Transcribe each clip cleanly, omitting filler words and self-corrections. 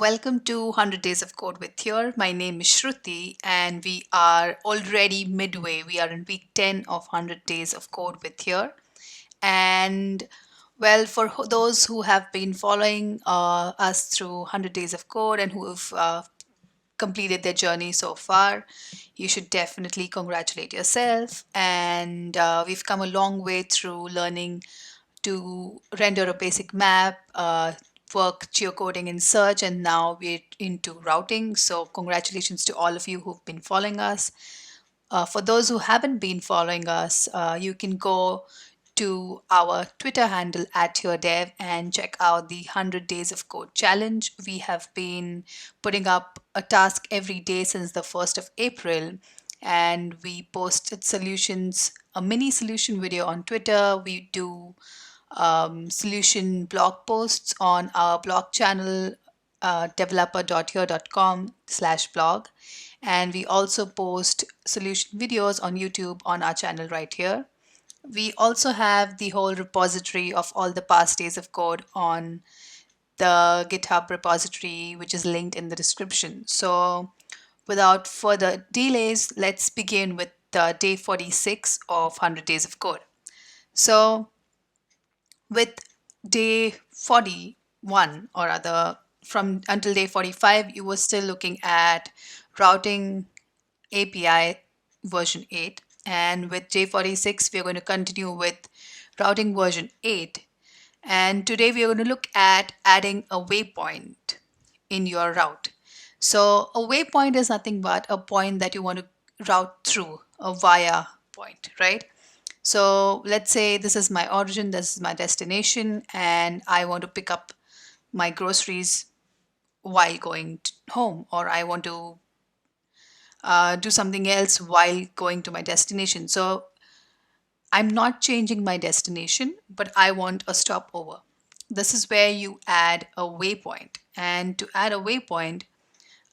Welcome to 100 Days of Code with Here. My name is Shruti, and we are already midway. We are in week 10 of 100 Days of Code with Here. And well, for those who have been following us through 100 Days of Code and who have completed their journey so far, you should definitely congratulate yourself. And we've come a long way through learning to render a basic map, work geocoding in search, and now we're into routing. So, congratulations to all of you who've been following us. For those who haven't been following us, you can go to our Twitter handle at YourDev and check out the 100 Days of Code challenge. We have been putting up a task every day since the 1st of April, and we posted solutions, a mini solution video on Twitter. We do solution blog posts on our blog channel, developer.here.com/blog. And we also post solution videos on YouTube on our channel right here. We also have the whole repository of all the past days of code on the GitHub repository, which is linked in the description. So without further delays, let's begin with day 46 of 100 Days of Code. So with day 41, or rather from until day 45, you were still looking at routing API version 8. And with day 46, we're going to continue with routing version 8. And today we are going to look at adding a waypoint in your route. So a waypoint is nothing but a point that you want to route through, a via point, right? So let's say this is my origin, this is my destination, and I want to pick up my groceries while going home, or I want to do something else while going to my destination. So I'm not changing my destination, but I want a stopover. This is where you add a waypoint. And to add a waypoint,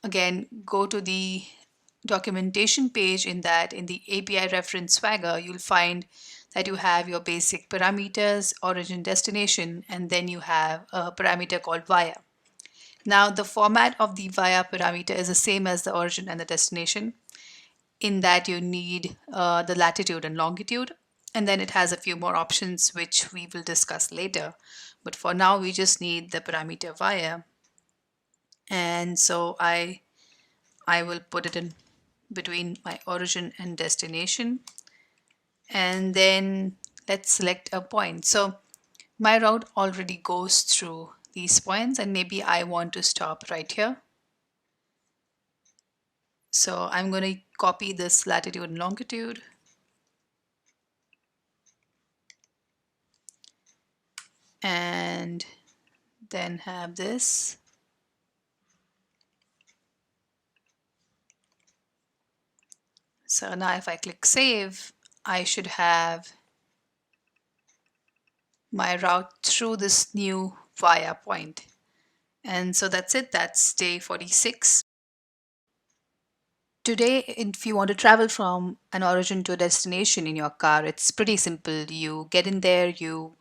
again, go to the documentation page. In the API reference swagger, you'll find that you have your basic parameters, origin, destination, and then you have a parameter called via. Now, the format of the via parameter is the same as the origin and the destination, in that you need the latitude and longitude, and then it has a few more options which we will discuss later. But for now, we just need the parameter via. And so I will put it in between my origin and destination. And then let's select a point. So my route already goes through these points, and maybe I want to stop right here. So I'm going to copy this latitude and longitude. And then have this. So now if I click save, I should have my route through this new via point. And so that's it. That's day 46. Today, if you want to travel from an origin to a destination in your car, it's pretty simple. You get in there, you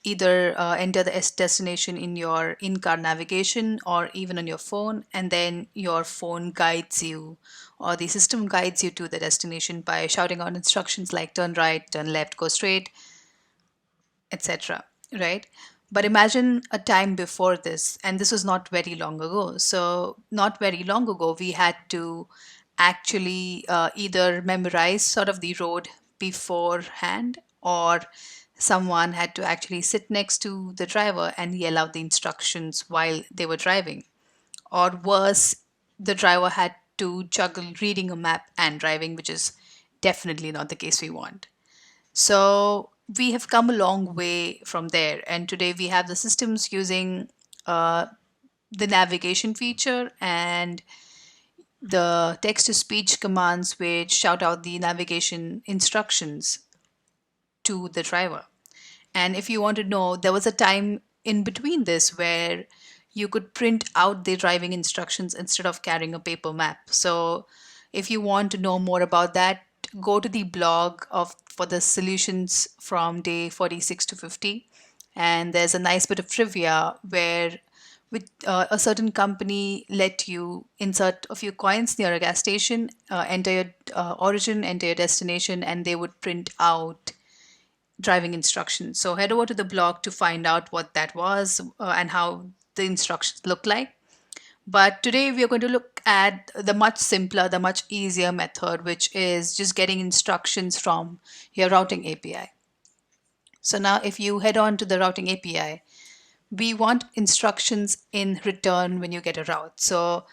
either enter the destination in your in-car navigation or even on your phone, and then your phone guides you, or the system guides you to the destination by shouting out instructions like turn right, turn left, go straight, etc. Right? But imagine a time before this, and this was not very long ago. So, not very long ago, we had to actually either memorize sort of the road beforehand, or someone had to actually sit next to the driver and yell out the instructions while they were driving. Or worse, the driver had to juggle reading a map and driving, which is definitely not the case we want. So we have come a long way from there. And today we have the systems using the navigation feature and the text-to-speech commands which shout out the navigation instructions to the driver. And if you want to know, there was a time in between this where you could print out the driving instructions instead of carrying a paper map. So if you want to know more about that, go to the blog for the solutions from day 46 to 50. And there's a nice bit of trivia where with a certain company let you insert a few coins near a gas station, enter your origin, enter your destination, and they would print out driving instructions. So head over to the blog to find out what that was and how the instructions look like. But today we are going to look at the much simpler, the much easier method, which is just getting instructions from your routing API. So now if you head on to the routing API, we want instructions in return when you get a route. So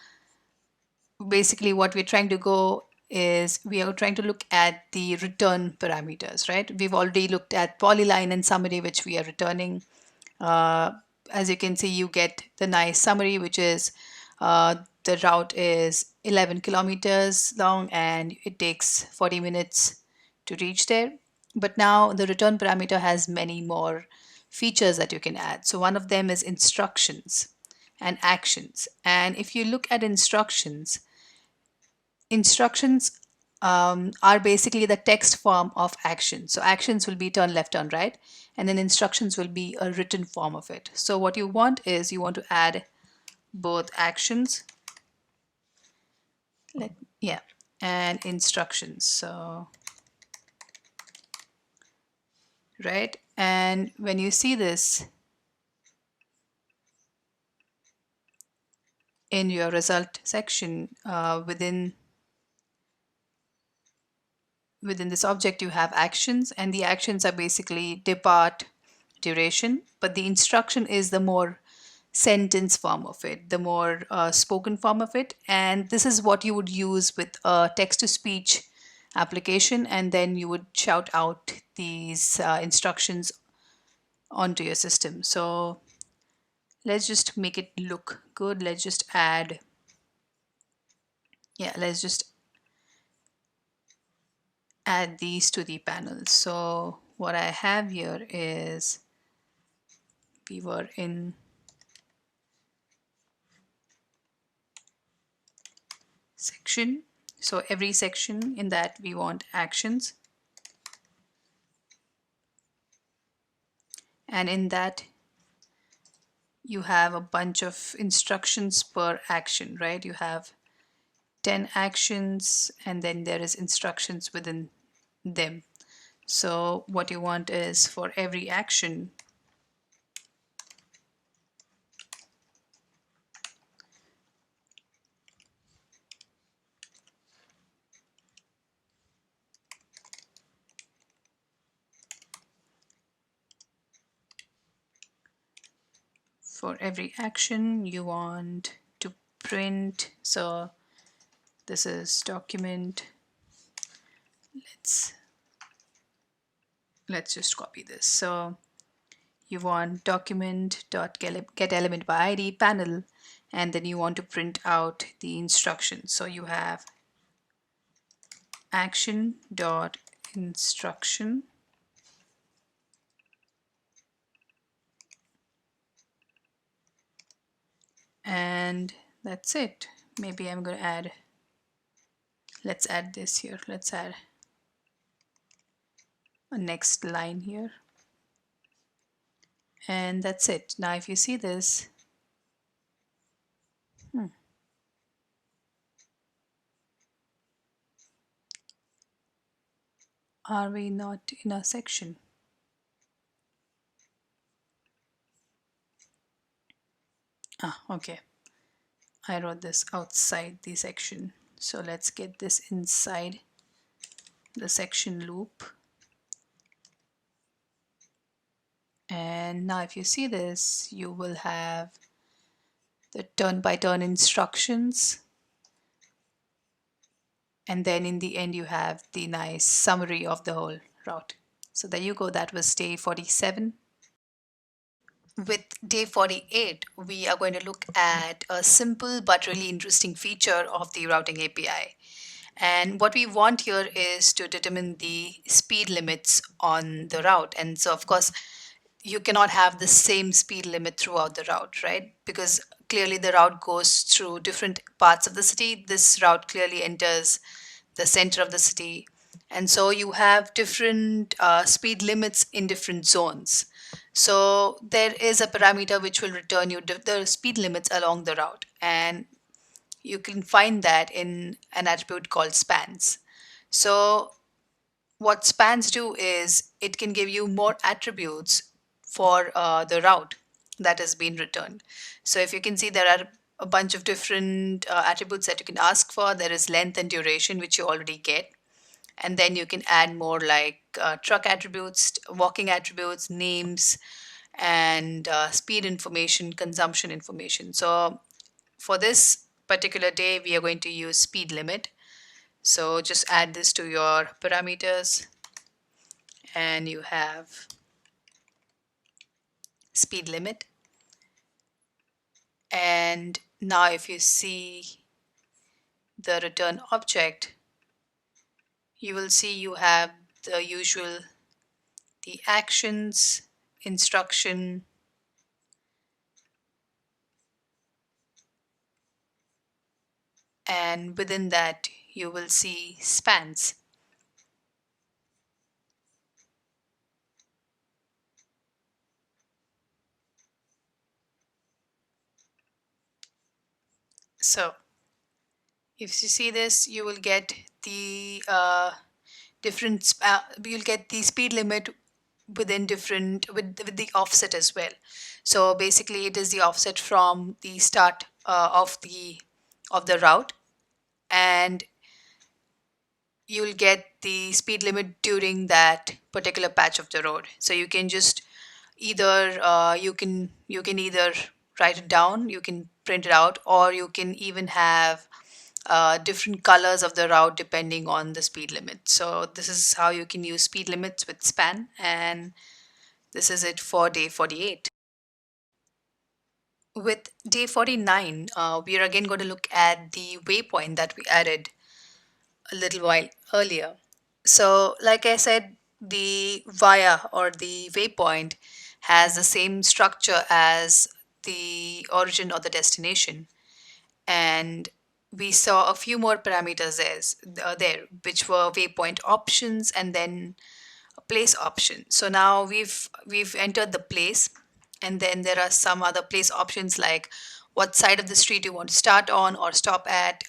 basically what we're trying to go is we are trying to look at the return parameters, right? We've already looked at polyline and summary, which we are returning. Uh, as you can see, you get the nice summary, which is the route is 11 kilometers long and it takes 40 minutes to reach there. But now the return parameter has many more features that you can add. So one of them is instructions and actions. And if you look at instructions are basically the text form of actions. So actions will be turn left, turn right, and then instructions will be a written form of it. So what you want is you want to add both actions, yeah, and instructions. So, right, and when you see this in your result section within this object, you have actions, and the actions are basically depart, duration, but the instruction is the more sentence form of it, the more spoken form of it. And this is what you would use with a text to speech application, and then you would shout out these instructions onto your system. So let's just make it look good. Let's just add, yeah, let's just add these to the panel. So what I have here is we were in section. So every section in that we want actions. And in that you have a bunch of instructions per action, right? You have 10 actions and then there is instructions within them. So what you want is for every action, you want to print. So this is document. Let's just copy this. So you want document dot get element by ID panel, and then you want to print out the instructions. So you have action dot instruction, and that's it. Maybe I'm going to add, let's add this here. Let's add a next line here. And that's it. Now if you see this, are we not in a section? Okay. I wrote this outside the section. So let's get this inside the section loop. And now if you see this, you will have the turn-by-turn instructions. And then in the end, you have the nice summary of the whole route. So there you go. That was day 47. With day 48, we are going to look at a simple but really interesting feature of the routing API. And what we want here is to determine the speed limits on the route. And so, of course, you cannot have the same speed limit throughout the route, right? Because clearly the route goes through different parts of the city. This route clearly enters the center of the city. And so you have different speed limits in different zones. So there is a parameter which will return you the speed limits along the route, and you can find that in an attribute called spans. So what spans do is it can give you more attributes for the route that has been returned. So if you can see, there are a bunch of different attributes that you can ask for. There is length and duration, which you already get. And then you can add more like truck attributes, walking attributes, names, and speed information, consumption information. So for this particular day, we are going to use speed limit. So just add this to your parameters, and you have speed limit. And now if you see the return object, you will see you have the usual, the actions, instruction, and within that you will see spans. So if you see this, you will get the you'll get the speed limit within different with the offset as well. So basically it is the offset from the start of the route, and you'll get the speed limit during that particular patch of the road. So you can just either you can either write it down, you can print it out, or you can even have different colors of the route depending on the speed limit. So this is how you can use speed limits with span, and this is it for day 48. With day 49, we are again going to look at the waypoint that we added a little while earlier. So, like I said, the via or the waypoint has the same structure as the origin or the destination. And we saw a few more parameters there, which were waypoint options and then a place option. So now we've entered the place, and then there are some other place options like what side of the street you want to start on or stop at,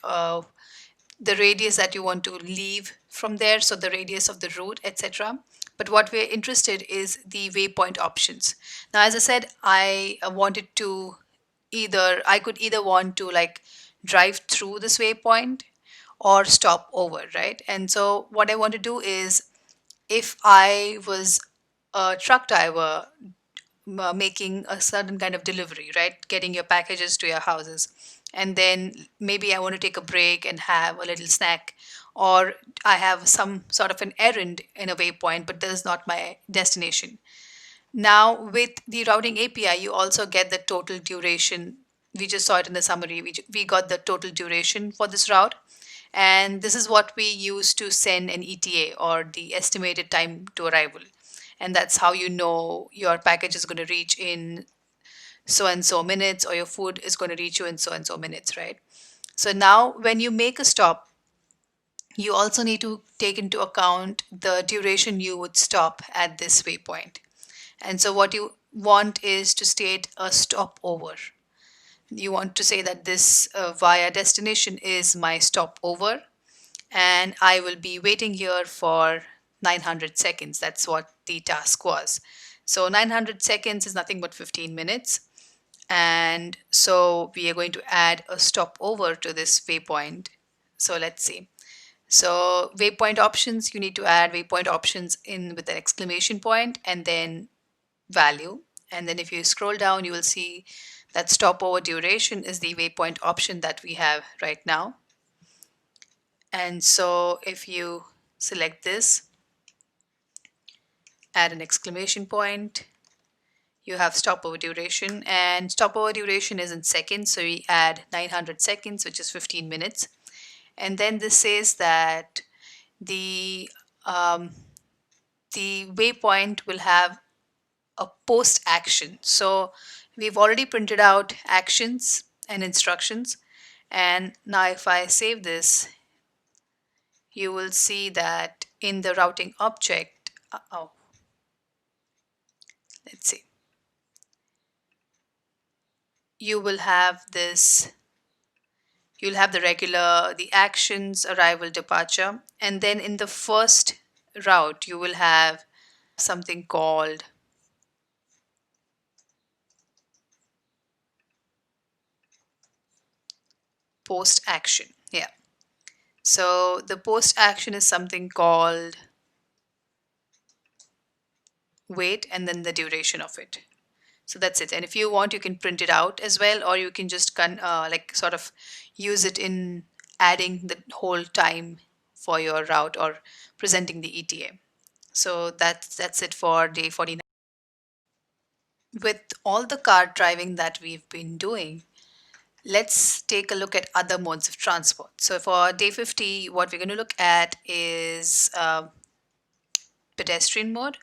the radius that you want to leave from there, so the radius of the route, etc. But what we're interested is the waypoint options. Now, as I said, I could either want to like drive through this waypoint or stop over, right? And so what I want to do is, if I was a truck driver making a certain kind of delivery, right? Getting your packages to your houses. And then maybe I want to take a break and have a little snack, or I have some sort of an errand in a waypoint, but this is not my destination. Now, with the routing API, you also get the total duration. We just saw it in the summary. We got the total duration for this route. And this is what we use to send an ETA, or the estimated time to arrival. And that's how you know your package is going to reach in so and so minutes, or your food is going to reach you in so and so minutes, right? So now when you make a stop, you also need to take into account the duration you would stop at this waypoint. And so what you want is to state a stopover. You want to say that this via destination is my stopover, and I will be waiting here for 900 seconds. That's what the task was. So 900 seconds is nothing but 15 minutes. And so we are going to add a stopover to this waypoint. So let's see. So waypoint options, you need to add waypoint options in with an exclamation point and then value. And then if you scroll down, you will see that stopover duration is the waypoint option that we have right now. And so if you select this, add an exclamation point, you have stopover duration, and stopover duration is in seconds. So we add 900 seconds, which is 15 minutes. And then this says that the the waypoint will have a post action. So we've already printed out actions and instructions. And now if I save this, you will see that in the routing object, let's see. you will have this, you'll have the regular, the actions, arrival, departure. And then in the first route, you will have something called post action. Yeah. So the post action is something called wait and then the duration of it. So that's it. And if you want, you can print it out as well, or you can just like sort of use it in adding the whole time for your route or presenting the ETA. So that's it for day 49. With all the car driving that we've been doing, let's take a look at other modes of transport. So for day 50, what we're going to look at is pedestrian mode.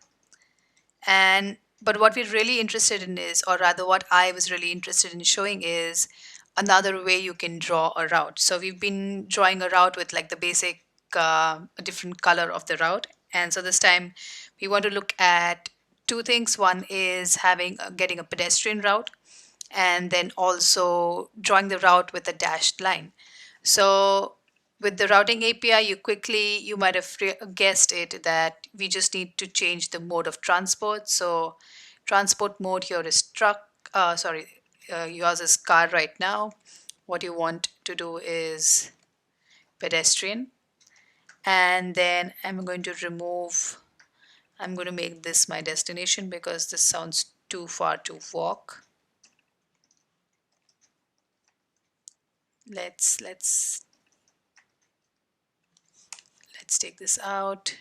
And but what we're really interested in is, or rather what I was really interested in showing is another way you can draw a route. So we've been drawing a route with like the basic a different color of the route. And so this time we want to look at two things. One is having getting a pedestrian route, and then also drawing the route with a dashed line. So with the routing API, you might have guessed it that we just need to change the mode of transport. So transport mode here is truck, yours is car right now. What you want to do is pedestrian. And then I'm going to make this my destination because this sounds too far to walk. Let's take this out.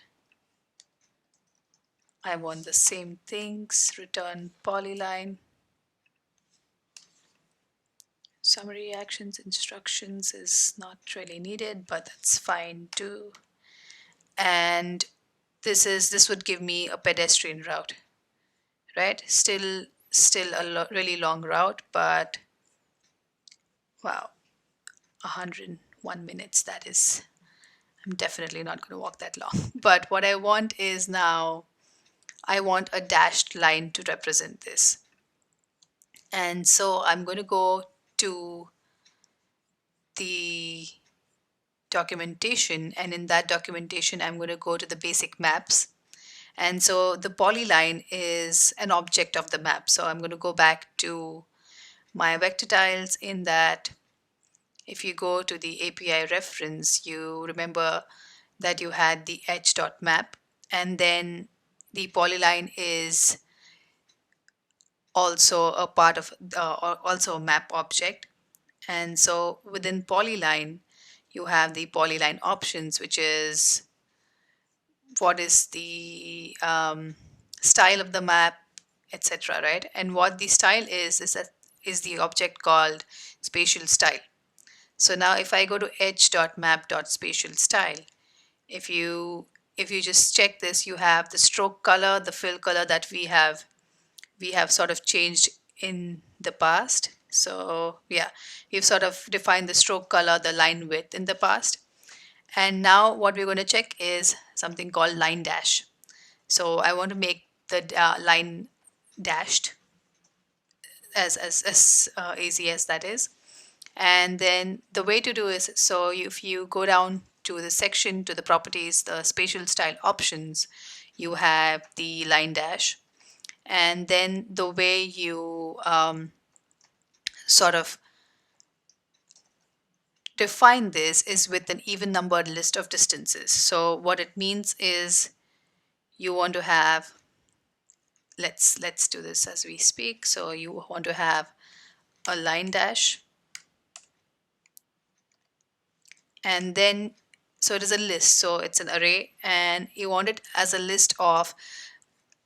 I want the same things, return polyline. Summary actions instructions is not really needed, but that's fine too. And this would give me a pedestrian route, right? Still a really long route, but wow, 101 minutes. That is, I'm definitely not going to walk that long. But what I want is now, I want a dashed line to represent this. And so I'm going to go to the documentation, and in that documentation I'm going to go to the basic maps. And so the polyline is an object of the map. So I'm going to go back to my vector tiles. In that, if you go to the API reference, you remember that you had the edge.map, and then the polyline is also a part of also a map object. And so within polyline, you have the polyline options, which is what is the style of the map, etc. Right? And what the style is the object called spatial style. So now if I go to edge.map.spatial style, if you just check this, you have the stroke color, the fill color that we have sort of changed in the past. So yeah, we've sort of defined the stroke color, the line width in the past. And now what we're going to check is something called line dash. So I want to make the line dashed as easy as that is. And then the way to do is, so if you go down to the section, to the properties, the spatial style options, you have the line dash. And then the way you sort of define this is with an even numbered list of distances. So what it means is you want to have, let's do this as we speak. So you want to have a line dash, and then so it is a list, so it's an array, and you want it as a list of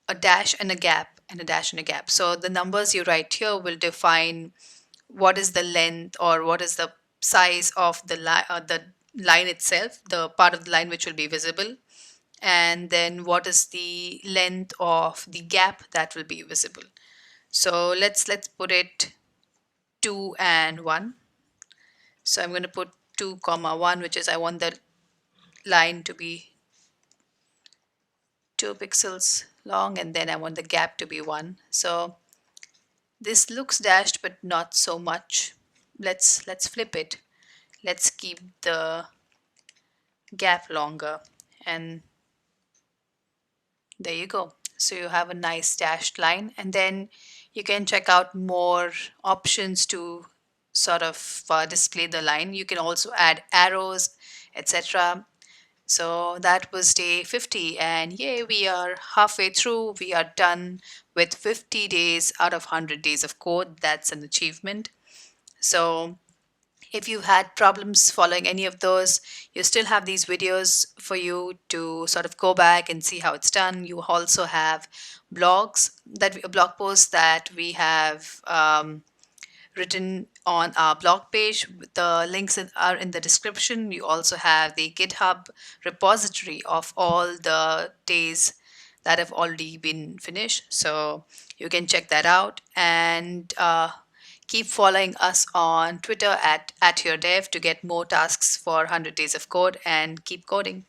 a dash and a gap and a dash and a gap. So the numbers you write here will define what is the length or what is the size of the line itself, the part of the line which will be visible, and then what is the length of the gap that will be visible. So let's put it 2 and 1. So I'm going to put 2 comma 1, which is I want the line to be 2 pixels long, and then I want the gap to be 1. So This looks dashed, but not so much. Let's flip it. Let's keep the gap longer, and there you go. So you have a nice dashed line, and then you can check out more options to sort of display the line. You can also add arrows, etc. So that was day 50, and yay, we are halfway through. We are done with 50 days out of 100 days of code. That's an achievement. So if you had problems following any of those, you still have these videos for you to sort of go back and see how it's done. You also have blog posts that we have written on our blog page. The links are in the description. You also have the GitHub repository of all the days that have already been finished. So you can check that out, and keep following us on Twitter at @yourdev to get more tasks for 100 days of code, and keep coding.